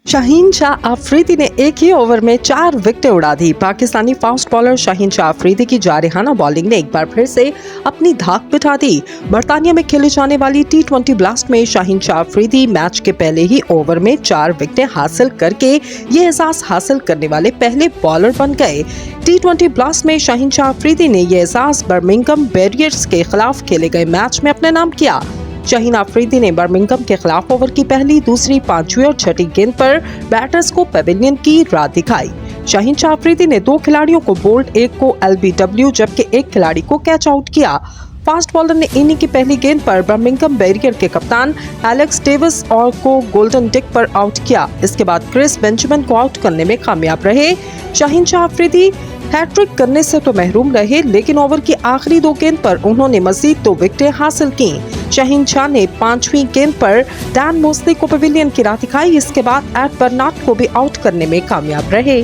शाहीन शाह अफरीदी ने एक ही ओवर में 4 विकेटें उड़ा दी। पाकिस्तानी फास्ट बॉलर शाहीन शाह अफरीदी की जारहाना बॉलिंग ने एक बार फिर से अपनी धाक बिठा दी। बरतानिया में खेले जाने वाली T20 ब्लास्ट में शाहीन शाह अफरीदी मैच के पहले ही ओवर में 4 विकेटें हासिल करके ये एजाज हासिल करने वाले पहले बॉलर बन गए। T20 ब्लास्ट में शाहीन शाह अफरीदी ने ये एजाज बर्मिंघम बैरियर्स के खिलाफ खेले गए मैच में अपने नाम किया। शाहीन अफरीदी ने बर्मिंघम के खिलाफ ओवर की पहली, दूसरी, पांचवी और छठी गेंद पर बैटर्स को पेविलियन की राह दिखाई। शाहीन शाह अफरीदी ने 2 खिलाड़ियों को बोल्ड, एक को LBW जबकि एक खिलाड़ी को कैच आउट किया। फास्ट बॉलर ने इनिंग की पहली गेंद पर बर्मिंघम बैरियर के कप्तान एलेक्स डेविस और को गोल्डन टिक पर आउट किया। इसके बाद क्रिस बेंजामिन को आउट करने में कामयाब रहे। शाहीन शाह अफरीदी हैट्रिक करने से तो महरूम रहे, लेकिन ओवर की आखिरी 2 गेंद पर उन्होंने मजीद 2 विकेटें हासिल की। शाहीन शाह ने 5वीं गेंद पर डैन मोस्ली को पेविलियन की राह दिखाई। इसके बाद एड बर्नार्ड को भी आउट करने में कामयाब रहे।